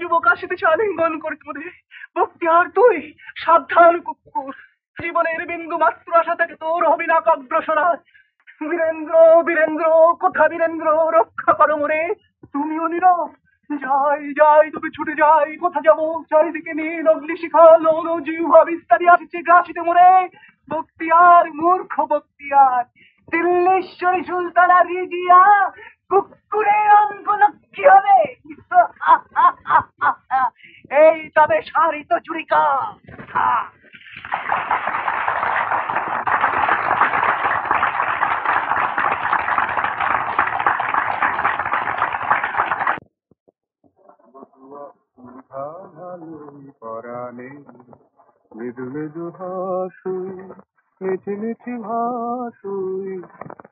যুবক আসিতেছে আলিঙ্গন করিতে মনে। বক্তিয়ার তুই সাবধান কুকুর, জীবনের বিন্দু মাত্র আশা থেকে তোর হবি না অগ্রসরা। বীরেন্দ্র, বীরেন্দ্র, কোথা বীরেন্দ্র, রক্ষা করো মোরে। তুমিও নীরব। যাই যাই, তুমি ছুটে যাই, কোথা যাবো? চারিদিকে নীল অগ্নিশিখা, লৌল জিহ্বা বিস্তারি আসছে গ্রাসিতে মোরে। বক্তিয়ার, মূর্খ বক্তিয়ার, দিল্লীশ্বরী সুলতানা রিজিয়া কুকুরের অঙ্গলক্ষ্মী হবে। এই তবে সারিত চুরিকা।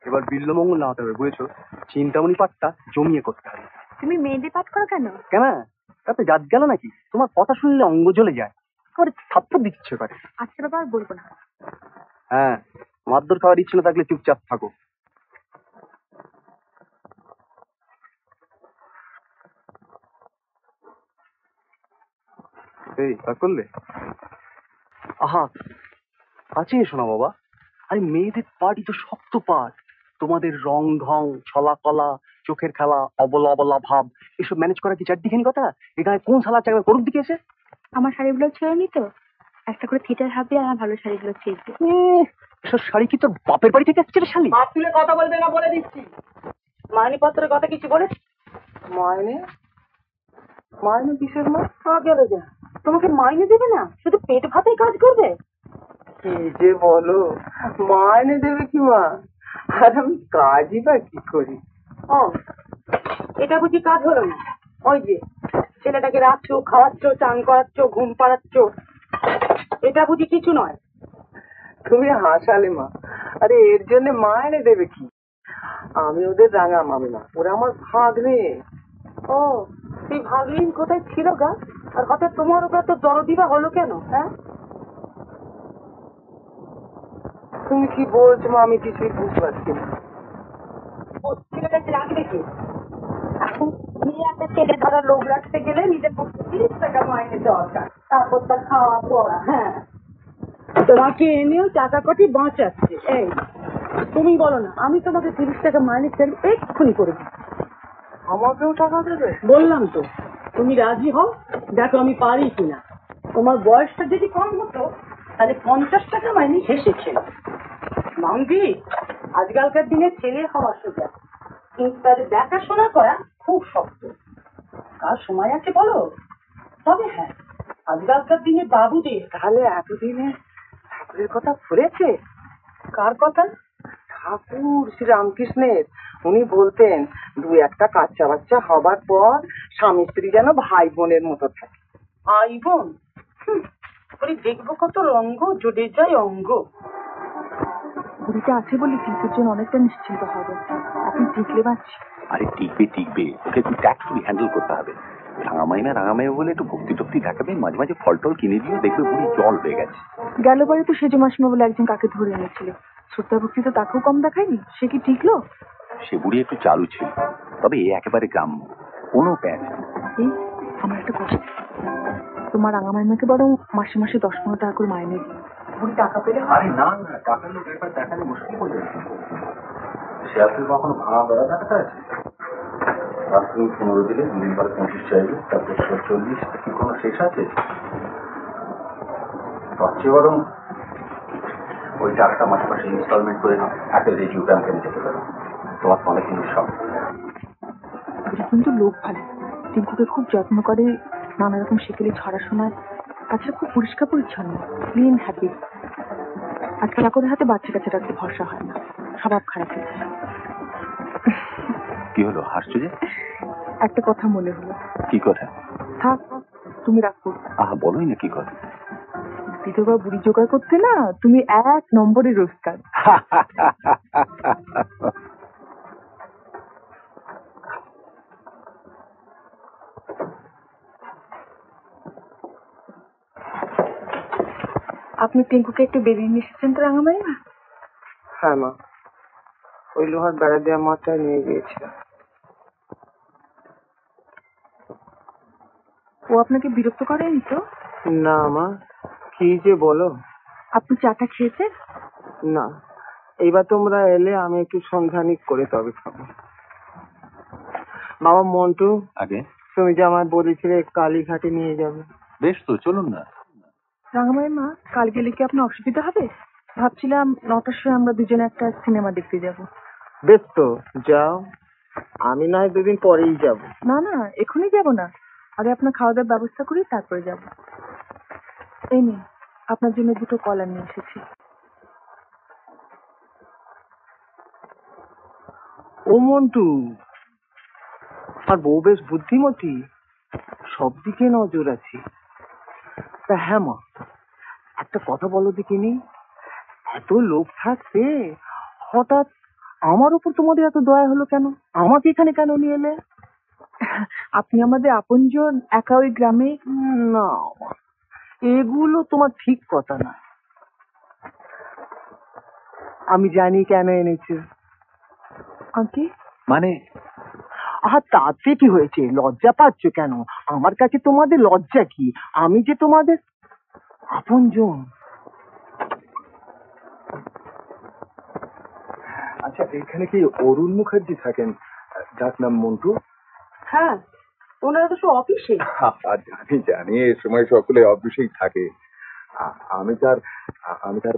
এবার বিল্লমঙ্গল নামাতে হবে, বুঝেছো? চিন্তামণি পাঠটা জমিয়ে করতে হবে। তুমি মেহেদি পাঠ করো কেন? কেন, তাতে জাত গেল নাকি? তোমার কথা শুনলে অঙ্গ জ্বলে যায়, আমার থাপ্পড় দিতে ইচ্ছে করে। আচ্ছা বাবা, আর বলবো না। হ্যাঁ, মারধর খাওয়ার ইচ্ছে না থাকলে চুপচাপ থাকো। এই তা করলে? আহা, কাছে এসো না বাবা। আরে মেয়েদের পার্টি তো শক্ত পাঠ। তোমাদের রং ঢং, ছলা কলা, চোখের খেলা, অবলা অবলা ভাব, এসব ম্যানেজ করা কি চারদিখানি কথা? এখানে কোন শালা চাকরি করুক দিকে এসে? আমার শাড়িগুলো ছেড়ে নি তো, একটা করে থিটার হাবি আর আমার ভালো শাড়িগুলো ছেড়ে। এসব শাড়ি কি তোর বাপের বাড়ি থেকে আসছে রে শালি? মাপ তুলে কথা বলবে না বলে দিচ্ছি। মাইনে পত্রের কথা কিছু বলে? মাইনে? মাইনে কিসের মা? গেল যা, তোমাকে মাইনে দেবে না, শুধু পেট ভাতেই কাজ করবে? কি যে বলো, মাইনে দেবে কি মা? আর আমি কাজই বা কি করি? ও, এটা বুঝি কাজ হলো না? ওই যে ছেলেটাকে রাখছো, খাওয়াচ্ছ, চান করাচ্ছ, ঘুম পাড়াচ্ছ, এটা বুঝি কিছু নয়? তুমি হাসালে মা। আরে এর জন্য মাইনে দেবে কি? আমি ওদের রাঙা মামিমা, ওরা আমার ভাগ্নে। ও, সেই ভাগ্নিন কোথায় ছিল গা? আর হঠাৎ তোমার ওটা তো দরদিবা হলো কেন? হ্যাঁ, তুমি কি বলছো মা? আমি কিছুই বুঝতে পারছি না। ও ছেলেটাকে রাখবে কি? এখন নিয়ে একটা ছেলে ধরা লোক রাখতে গেলে নিজের পক্ষে 30 টাকা মাইনে দরকার, তারপর তার খাওয়া পড়া। হ্যাঁ, তোমাকে এনেও টাকা কটি বাঁচাচ্ছে। এই তুমি বলো না, আমি তোমাকে 30 টাকা মাইনে চাই, এক্ষুনি করে দিই। আমাকেও টাকা দেবে? বললাম তো, তুমি রাজি হও, দেখো আমি পারি কিনা। তোমার বয়সটা যদি কম হতো তাহলে 50 টাকা মাইনে এসেছে। মামজি, আজকালকার দিনে ছেলে হওয়া সোজা, কিন্তু তাদের দেখাশোনা করা খুব শক্ত। কার সময় আছে বলো? তবে হ্যাঁ, আজকালকার দিনে বাবুদের। তাহলে এতদিনে ঠাকুরের কথা ফুরেছে? কার কথা? ঠাকুর শ্রী রামকৃষ্ণের। উনি বলতেন, 2-1টা বাচ্চা বাচ্চা হবার পর স্বামী স্ত্রী যেন ভাই বোনের মতো থাকে। ভাই বোন? দেখবো কত রঙ্গ জুড়ে যায় অঙ্গ। বুড়িটা আছে বলে টিপুর জন্য অনেকটা নিশ্চিন্ত হবে। এখন টিকলে পাচ্ছি। আরে টিকবে টিকবে, ওকে একটু ট্যাক্টফুলি হ্যান্ডেল করতে হবে। রাঙামাই বলে একটু ভক্তি টক্তি দেখাবে, মাঝে মাঝে ফল টল কিনে দিও, দেখবে বুড়ি জল হয়ে গেছে। গেলবারে তো সেজো মাসিমা বলে একজন কাকে ধরে এনেছিল, শ্রদ্ধা ভক্তি তো তাকেও কম দেখায়নি। সে কি টিকলো? সে বুড়ি একটু চালু ছিল, তবে এ একেবারে গ্রাম্য, কোনো প্যাচ। এই আমার একটা কথা, তোমার রাঙামাইমাকে বরং মাসে মাসে 10-15 টাকা করে মাইনে দিই। বুড়ি টাকা পেলে? আরে না না, টাকার লোক একবার দেখালে মুশকিল হয়ে যাবে। সে আপনি কখনো ভাঙা বেড়া দেখাতে আছে? আপনি 15 দিলে, 2 দিন পরে 25 চাইবে, তারপর 40, কি কোনো শেষ আছে? ভাবছি বরং ওই টাকাটা মাসে মাসে ইনস্টলমেন্ট করে একটা রেডিও ব্যাংকে যেতে পারো, তোমার অনেক জিনিস সব। কিন্তু লোক ভালো, টিঙ্কুকে খুব যত্ন করে, নানা রকম শিকেলি ছড়ার সময়। তাছাড়া খুব পরিষ্কার পরিচ্ছন্ন, ক্লিন হ্যাপি। আজকাল চাকরের হাতে বাচ্চা কাছে রাখতে ভরসা হয় না, স্বভাব খারাপ হয়েছে। কি হলো, হাসছো যে? একটা কথা মনে হলো। কি কথা? থাক, তুমি রাখো। আহা, বলোই না কি কথা। বিধবা বুড়ি জোগাড় করতে না তুমি 1 নম্বরের ওস্তাদ। আপনি টিঙ্কুকে একটু বেরিয়ে নিয়ে এসেছেন তো রাঙামাইমা? হ্যাঁ মা, ওই লোহার বেড়া দেওয়া মাথায় নিয়ে গিয়েছিলাম। ও আপনাকে বিরক্ত করেনি তো? না মা, কি যে বলো। আপনি চাটা খেয়েছেন? না, এইবার তোমরা এলে আমি একটু সন্ধানিক করে তবে খাবো। বাবা মন্টু, আগে তুমি যে আমায় বলেছিলে কালীঘাটে নিয়ে যাবে। বেশ তো, চলুন না। রাঙামাই মা, কাল গেলে কি আপনার অসুবিধা হবে? ভাবছিলাম 9টার সময় আমরা দুজনে একটা সিনেমা দেখতে যাব। বেশ তো, যাও। আমি না হয় 2 দিন পরেই যাব। না না, এখনই যাব না, আগে আপনার খাওয়া দাওয়ার ব্যবস্থা করি তারপরে যাব। এই নিন, আপনার জন্য 2টো কলা নিয়ে এসেছি। ও মন্টু, আর বউ বেশ বুদ্ধিমতী, সব দিকে নজর আছে। তা হ্যাঁ মা, একটা কথা বলো দেখিনি, এত লোক থাকতে হঠাৎ আমার উপর তোমাদের এত দয়া হলো কেন? আমাকে এখানে কেন নিয়ে এলে? আপনি আমাদের আপনজন, একা ওই গ্রামে। না মা, এগুলো তোমার ঠিক কথা না। আমি জানি কেন এনেছি। আগে মানে আহা, তাতে কি হয়েছে? লজ্জা পাচ্ছ কেন? আমার কাছে তোমাদের লজ্জা কি? আমি যে তোমাদের আপনজন। আচ্ছা, এখানে কি অরুণ মুখার্জি থাকেন, যার নাম মন্টু? হ্যাঁ, ওনারা তো সব অফিসে। জানি জানি, এ সময় সকলে অফিসেই থাকে। আমি তার আমি তার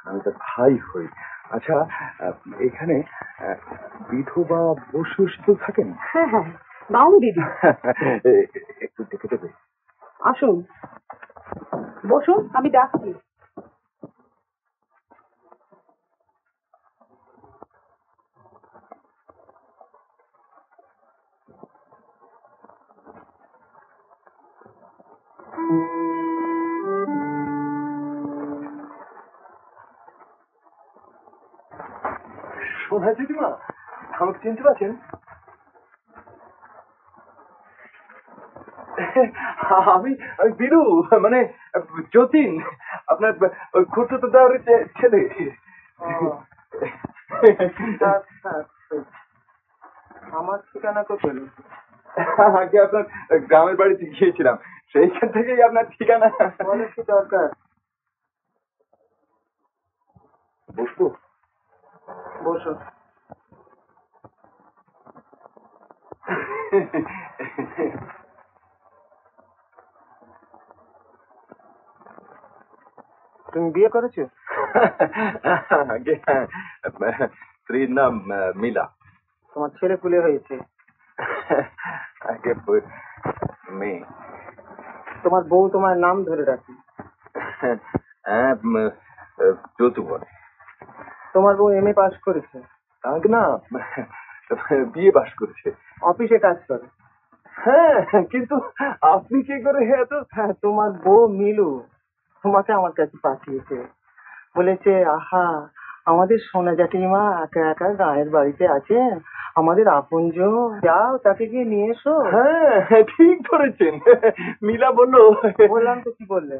আমি তার ভাই হই। আচ্ছা, এখানে বিধবা বসু তো থাকেন? হ্যাঁ হ্যাঁ, বাউন দিদি। একটু দেখে দেবে? আসুন, বসুন, আমি ডাকছি। সোনা দিদিমা, আমাকে চিনতে পারছেন? আমি আমি বিরু, মানে যতীন, আপনার খুঁড়তো দাওয়ার ছেলে। আমার ঠিকানা তো পেল। আগে আপনার গ্রামের বাড়িতে গিয়েছিলাম, সেইখান থেকেই আপনার ঠিকানা। বলো কি দরকার? বসবো? বসো। তুমি বিয়ে করেছো? আগে হ্যাঁ, স্ত্রীর নাম মিলা। তোমার ছেলে পুলে হয়েছে? আগে মেয়ে। তোমার বউ তোমার নাম ধরে রাখে? হ্যাঁ, যতু বলে। তোমার বউ এমএ পাস করেছে? আগে না, বিয়ে পাস করেছে। অফিসে কাজ করে? হ্যাঁ, কিন্তু আপনি কি করে এত? হ্যাঁ, তোমার বউ মিলু তোমাকে আমার কাছে পাঠিয়েছে, বলেছে আহা আমাদের সোনা জাটিমা একা একা গায়ের বাড়িতে আছে, আমাদের আপনজন, যাও তাকে গিয়ে নিয়ে এসো। হ্যাঁ, ঠিক ধরেছেন। মিলা বললো। বললাম তো, কি বললে?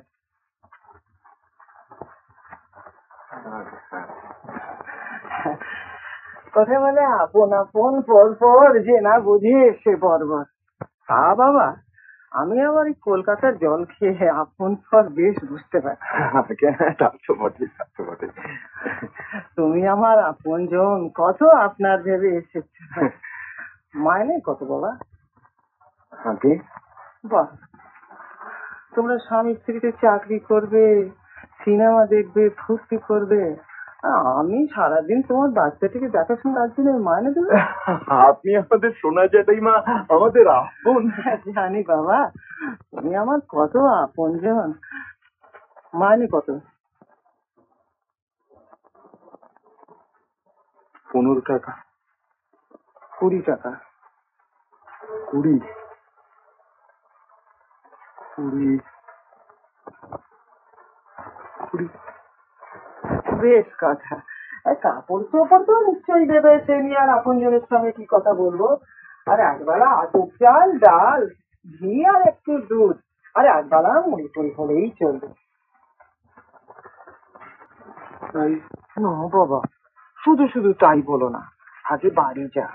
কথা বলে আপন আপন পর পর, যে না বুঝে সে বর্বর। বাবা, আমি আবার এই কলকাতার জল খেয়ে আপন পর বেশ বুঝতে পারি। তা তো বটে, তা তো বটে। তুমি আমার আপনজন, কত আপনার ভেবে এসেছে। মাইনে কত বাবা? আগে বাহ, তোমরা স্বামী স্ত্রীতে চাকরি করবে, সিনেমা দেখবে, ফুর্তি করবে, আমি সারাদিন তোমার বাচ্চাটিকে দেখাশোনার জন্য মাইনে দেবে? আপনি আমাদের সোনা জ্যাঠাইমা, আমাদের আপন। জানি বাবা, তুমি আমার কত আপনজন। মাইনে কত? 15 টাকা। 20 টাকা? 20 20 20। বেশ কথা। কাপড় চোপড় তো নিশ্চয়ই দেবে, সে নিয়ে আর আপনজনের সঙ্গে কি কথা বলবো। আর একবেলা আটক চাল, ডাল, ঘি আর একটু দুধ, আর একবেলা মুড়ি টুড়ি হলেই চলবে। তাই না বাবা, শুধু শুধু তাই বলো না, আগে বাড়ি যা,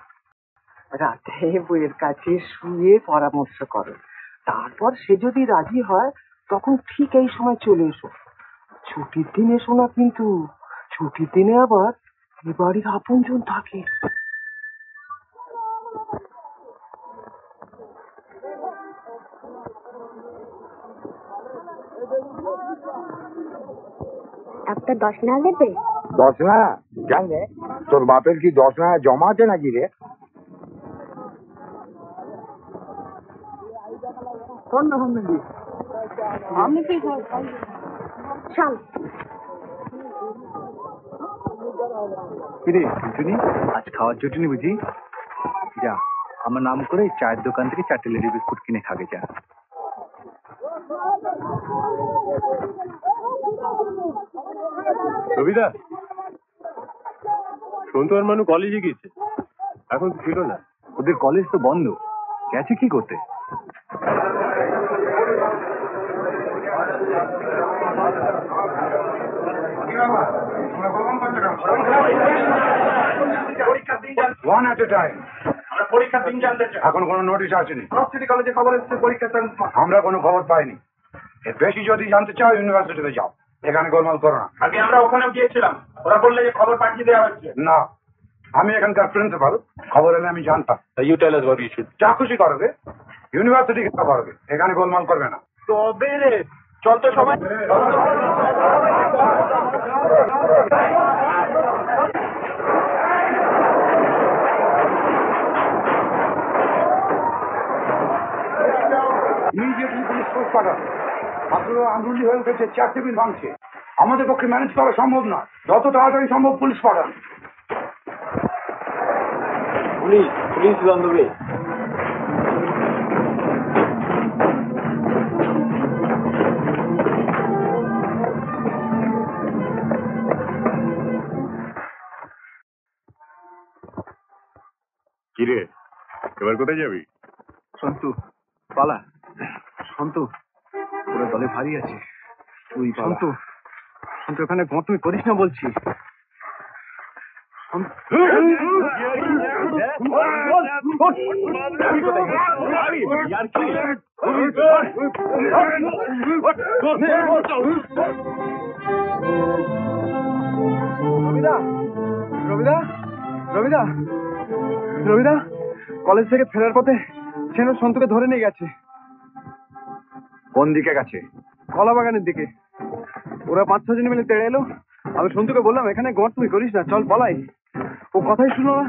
রাতে বইয়ের কাছে শুয়ে পরামর্শ করো, তারপর সে যদি রাজি হয় তখন ঠিক এই সময় চলে এসো। ছুটির দিন এসো না কিন্তু, ছুটির দিনে আবার এ বাড়ির আপনজন থাকে। একটা 10 না দেবে? 10 না কেন রে? তোর বাপের কি 10 না জমা আছে নাকি রে? আমি কি চল। কিরে টুনটুনি, আজ খাওয়ার জুটুনি বুঝি? যা, আমার নাম করে চায়ের দোকান থেকে 4টে লেডি বিস্কুট কিনে খাবে যা। রবিদা, সন্তু আর মানু কলেজে গেছে, এখন ছিল না। ওদের কলেজ তো বন্ধ, গেছে কি করতে? ওয়ান এট এ টাইম। এখন কোনো নোটিশ আসেনি। সিটি কলেজে খবর এসেছে পরীক্ষা। আমরা কোনো খবর পাইনি। এর বেশি যদি জানতে চাও ইউনিভার্সিটিতে যাও, এখানে গোলমাল করো না। আগে আমরা ওখানেও গিয়েছিলাম, ওরা বললে যে খবর পাঠিয়ে দেওয়া হচ্ছে। না, আমি এখানকার প্রিন্সিপাল, খবর এলে আমি জানতাম। You tell us what you should. যা খুশি করবে, ইউনিভার্সিটি কেন করবে, এখানে গোলমাল করবে না। তবে রে, চল তো সবাই। ইমিডিয়েটলি পুলিশ ফোর্স পাঠান। ছাত্ররা আন্দোলন হয়ে উঠেছে, চেয়ার টেবিল ভাঙছে। আমাদের পক্ষে ম্যানেজ করা সম্ভব নয়, যত তাড়াতাড়ি সম্ভব পুলিশ পাঠান। Police on the way. কিরে, এবার কোথায় যাবি? সন্তু, পালা। সন্তু, পুরো দলে ভারী আছে। তুই সন্তু, সন্তু এখানে গন্তমি করিস না বলছি। রবিদা, রবিদা, রবিদা, রবিদা, কলেজ থেকে ফেরার পথে ছেনু সন্তুকে ধরে নিয়ে গেছে। কোন দিকে গেছে? কলা বাগানের দিকে। ওরা 5-6 জন মিলে তেড়ে এলো। আমি সন্তুকে বললাম এখানে গড় তুই করিস না, চল পালাই। ও কথাই শুনো না।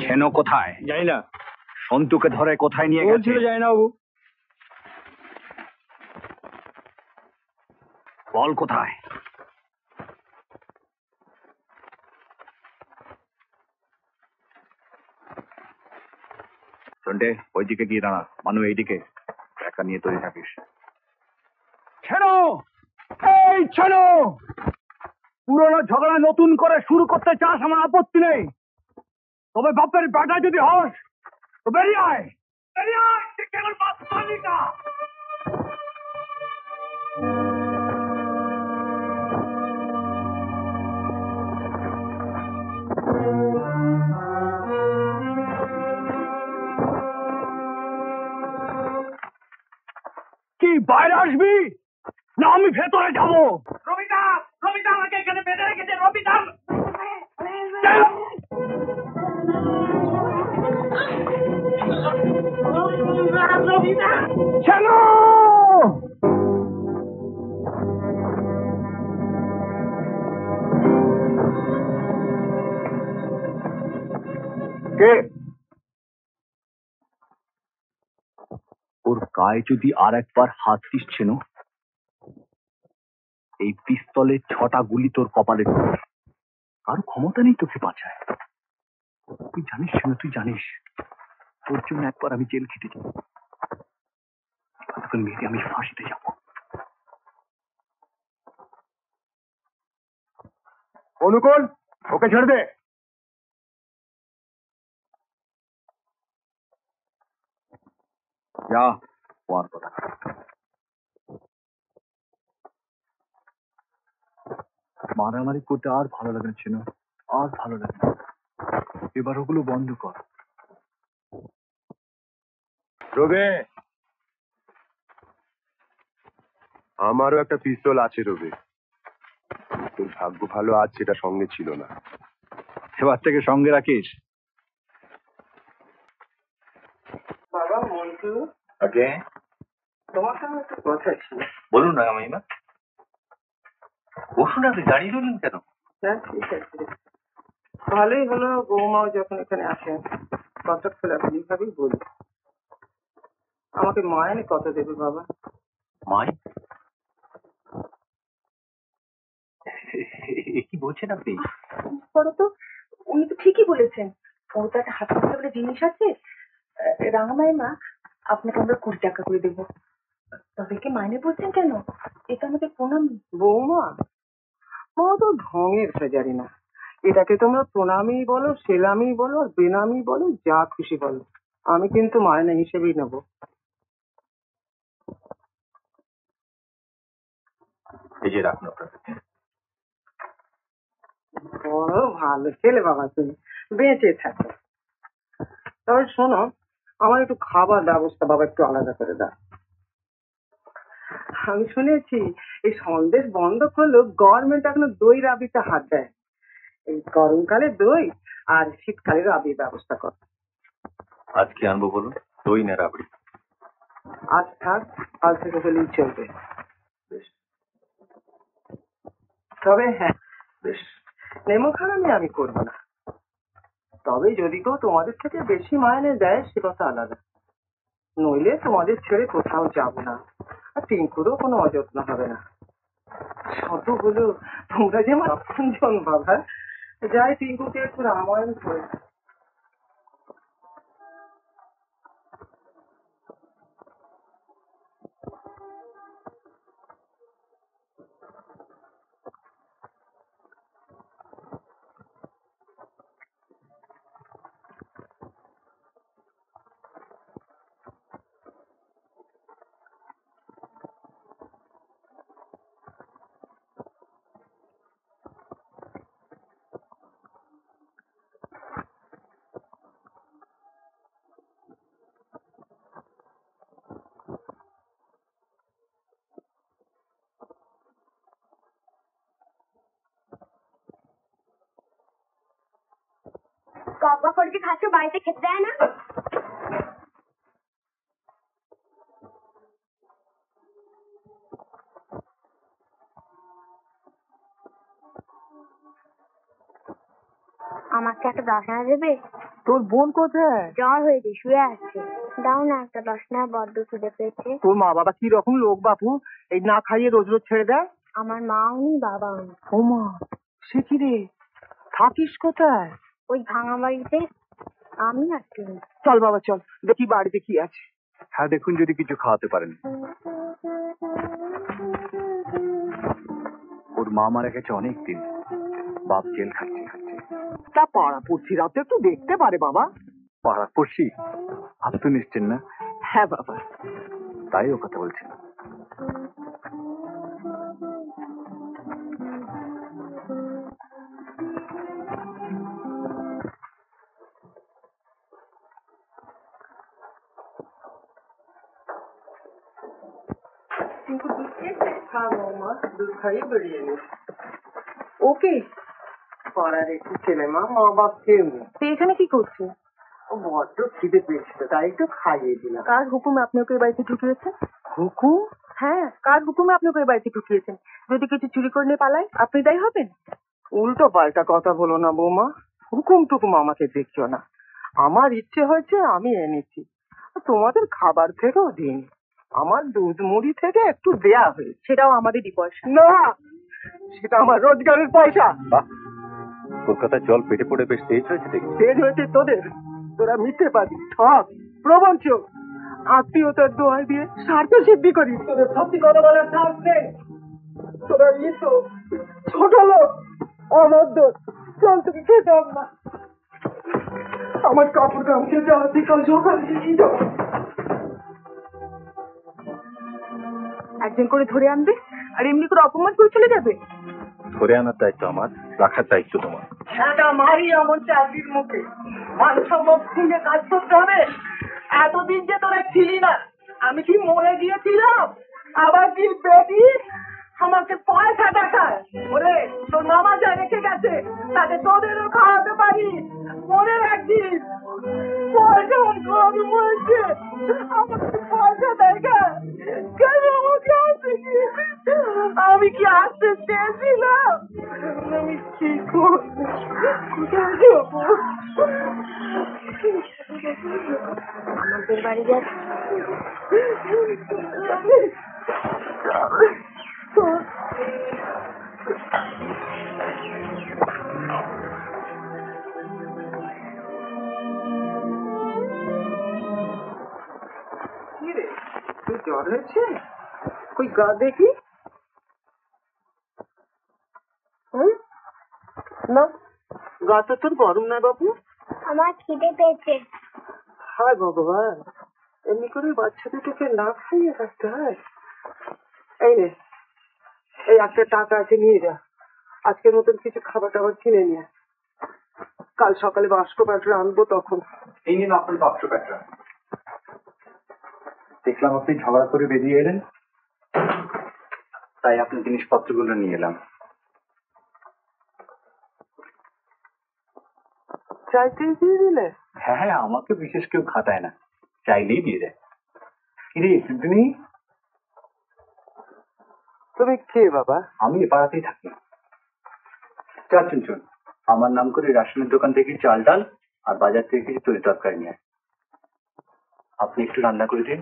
ছেনো কোথায়? জানি না, সন্তুকে ধরে কোথায় নিয়ে গেছে? বলছিল জানি না বাবু। বল কোথায়? সন্টে, ওইদিকে গিয়ে দাঁড়া। মানু এইদিকে, একা নিয়ে তৈরি থাকিস। ছেনো, এই ছেনো, পুরোনো ঝগড়া নতুন করে শুরু করতে চাস আমার আপত্তি নেই, তবে বাপের বেটা যদি হস তো বেরিয়ে আয়, বেরিয়ে আয়, তুই কেবল বাপ মানি না। কি বাইরে আসবি না আমি ভেতরে যাব? রবিদা, রবিদা আমাকে এখানে বেঁধে রেখেছে। রবিদা, চলো। কে? ওর গায়ে যদি আর একবার হাত দিস ছেনো, এই পিস্তলের 6টা গুলি তোর কপালে ঢুকবে। কারো ক্ষমতা নেই তোকে বাঁচায়। তুই জানিস ছেনো, তুই জানিস তোর জন্য একবার আমি জেল খেটে যাব, তোকে মেরে আমি ফাঁসিতে যাব। অনুকূল, ওকে ছেড়ে দে। যা তোমার কথা। মারামারি করতে আর ভালো লাগে না ছিল, আর ভালো লাগে না। এবার ওগুলো বন্ধ কর। রবে, আমারও একটা পিস্তল আছে রবে। তোর ভাগ্য ভালো, আজ সেটা সঙ্গে ছিল না। এবার থেকে সঙ্গে রাখিস। বাবা মন্টু, ওকে, তোমার সঙ্গে একটা কথা ছিল। বলুন না মামিমা। বসুন, আপনি দাঁড়িয়ে রইলেন কেন? হ্যাঁ ঠিক আছে, ভালোই হলো বৌমাও যখন এখানে আসেন, কথা খোলাখুলি ভাবেই বলি। আমাকে মায়নে কত দেবে বাবা? মাই, কি বলছেন আপনি? করো তো, উনি তো ঠিকই বলেছেন। ও তো একটা হাতে বলে জিনিস আছে। রাঙামাই মা, আপনাকে আমরা 20 টাকা করে দেবো। তবে কি মাইনে বলছেন কেন? এটা আমাদের প্রণামী। বৌমা, ও তো ঢঙের ফেজারি না। এটাকে তোমরা প্রণামী বলো, সেলামি বলো, আর বেনামি বলো, যা খুশি বলো, আমি কিন্তু মায়না হিসেবেই নেবো। এই যে রাখুন আপনার। বড় ভালো ছেলে বাবা, তুমি বেঁচে থাকো। তবে শোনো, আমার একটু খাবার ব্যবস্থা বাবা একটু আলাদা করে দাও। আমি শুনেছি এই সন্দেশ বন্ধ করলেও গভর্নমেন্ট এখনো দই রাবিতে হাত দেয়। এই গরমকালে দই আর শীতকালে রাবির ব্যবস্থা কর। আজ কি আনবো বলুন? দই না রাবড়ি? আজ থাক, কাল থেকে হলেই চলবে। বেশ তবে হ্যাঁ, বেশ। নেমো খারামি আমি করবো না। তবে যদি কেউ তোমাদের থেকে বেশি মাইনে দেয় সে কথা আলাদা। নইলে তোমাদের ছেড়ে কোথাও যাব না, আর টিঙ্কুরও কোনো অযত্ন হবে না। শত হলো তোমরা যে আমার আপনজন বাবা। যাই টিঙ্কুকে একটু রামায়ণ করে। কব্বা করে যে খাচ্ছ, বাড়িতে খেতে দেয় না? আমাকে একটা 10 আনা দেবে? তোর বোন কোথায়? জ্বর হয়েছে, শুয়ে আছে। দাও না একটা 10 আনা, বড্ড খিদে পেয়েছে। তোর মা বাবা কি রকম লোক বাপু, এই না খাইয়ে রোজ রোজ ছেড়ে দেয়? আমার মাও নেই, বাবাও নেই। ও মা, সে কি রে, থাকিস কোথায়? ওই ভাঙা বাড়িতে। আমি আর তুমি। চল বাবা চল, দেখি বাড়িতে কি আছে। হ্যাঁ দেখুন, যদি কিছু খাওয়াতে পারেন। ওর মা মারা গেছে অনেক দিন, বাপ জেল খাচ্ছে। তা পাড়া পড়ছিরা তো একটু দেখতে পারে বাবা। পাড়া পড়ছি, আপনি তো নিশ্চেন না? হ্যাঁ বাবা। তাই ও কথা বলছেন। হ্যাঁ বৌমা, দুধ খাইয়ে বেরিয়ে নি। ওকে পাড়ার একটু ছেলে মা, মা বাপ কেউ নেই। তুই এখানে কি করছে? ও বড্ড খিদে পেয়েছিল, তাই একটু খাইয়ে দিলাম। কার হুকুমে আপনি ওকে এই বাড়িতে ঢুকিয়েছেন? হুকুম? হ্যাঁ, কার হুকুমে আপনি ওকে এই বাড়িতে ঢুকিয়েছেন? যদি কিছু চুরি করে নিয়ে পালায়, আপনি দায়ী হবেন? উল্টো পাল্টা কথা বলো না বৌমা। হুকুম টুকুম আমাকে দেখছো না। আমার ইচ্ছে হয়েছে আমি এনেছি, তোমাদের খাবার থেকেও দিন। আমার দুধ মুড়ি থেকে একটু দেয়া হয়েছে। সেটাও আমাদেরই পয়সা। না, সেটা আমার রোজগারের পয়সা। বাহ, কলকাতার জল পেটে পড়ে বেশ তেজ হয়েছে দেখি। তেজ হয়েছে তোদের। তোরা মিথ্যে পাবি, ঠক, প্রবঞ্চক, আত্মীয়তার দোহাই দিয়ে স্বার্থ সিদ্ধি করিস। তোদের সত্যি কথা বলার চান্স নেই। তোরা তো ছোট লোক, অনর্দ। চল, তোকে খেতে হবে না। আমার কাপড় গামছে, যাওয়া ঠিক কাল সকালে একজন করে ধরে আনবে আর এমনি করে অপমান করে চলে যাবে। ধরে আনার দায়িত্ব আমার, রাখার দায়িত্ব তোমার। ছ্যাঁটা মারি এমন চাকরির মুখে মান সম্মান খুঁজে কাজ করতে হবে। এতদিন যে তোরা ছিলি না, আমি কি মরে গিয়েছিলাম? আবার কি বেটি আমাকে পয়সা দেখায়? ওরে তোর মামা যা রেখে গেছে তাতে তোদেরও খাওয়াতে পারি। মনে রাখছিস পয়সা আমি বলছে আমাকে পয়সা দেখা কেন আমাকে আসতে আমি কি আসতে চেয়েছিলাম? আমি কি করবো? কোথায় যাবো? আমাদের বাড়ি যাচ্ছি। কি রে, তুই জ্বর হয়েছে? কই গা দেখি। না, গা তো তোর গরম না বাবু। আমার খিদে পেয়েছে। হায় ভগবান, এমনি করে বাচ্চা দুটোকে না খাইয়ে রাখতে হয়। এই নে, এই একটা টাকা আছে, নিয়ে যা। আজকের মতন কিছু খাবার টাবার কিনে নিয়ে কাল সকালে বাস্ক প্যাটরা আনবো তখন। এই নিন আপনার বাক্স প্যাটরা। দেখলাম আপনি ঝগড়া করে বেরিয়ে এলেন, তাই আপনার জিনিসপত্রগুলো নিয়ে এলাম। চাইতেই দিয়ে দিলে? হ্যাঁ হ্যাঁ, আমাকে বিশেষ কেউ খাটায় না, চাইলেই দিয়ে দেয়। কিরে তুমি? তুমি কে বাবা? আমি এ পাড়াতেই থাকি। চল চুন চুন, আমার নাম করে রেশনের দোকান থেকে চাল ডাল আর বাজার থেকে কিছু তরি তরকারি নিয়ে। আপনি একটু রান্না করে দিন,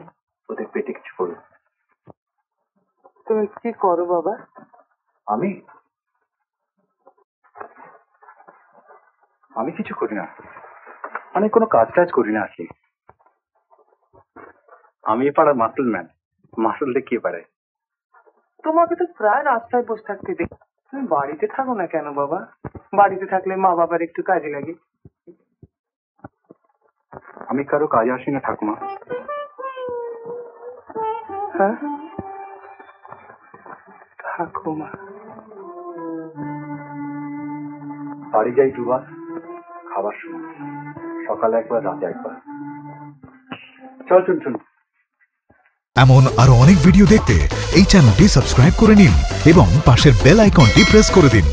ওদের পেটে কিছু করুন। তুমি কি করো বাবা? আমি আমি কিছু করি না, মানে কোনো কাজ টাজ করি না আর কি। আমি এ পাড়ার মাসল ম্যান, মাসল দেখিয়ে পাড়ায়। তোমাকে তো প্রায় রাস্তায় বসে থাকতে দেখি, তুমি বাড়িতে থাকো না কেন বাবা? বাড়িতে থাকলে মা বাবার একটু কাজে লাগে। আমি কারো কাজে আসি না ঠাকুমা। হ্যাঁ ঠাকুমা? বাড়ি যাই দুবার, খাবার সময়, সকালে একবার, রাতে একবার। চল চুন চুন। এমন আরো অনেক ভিডিও দেখতে এই চ্যানেলটি সাবস্ক্রাইব করে নিন এবং পাশের বেল আইকনটি প্রেস করে দিন।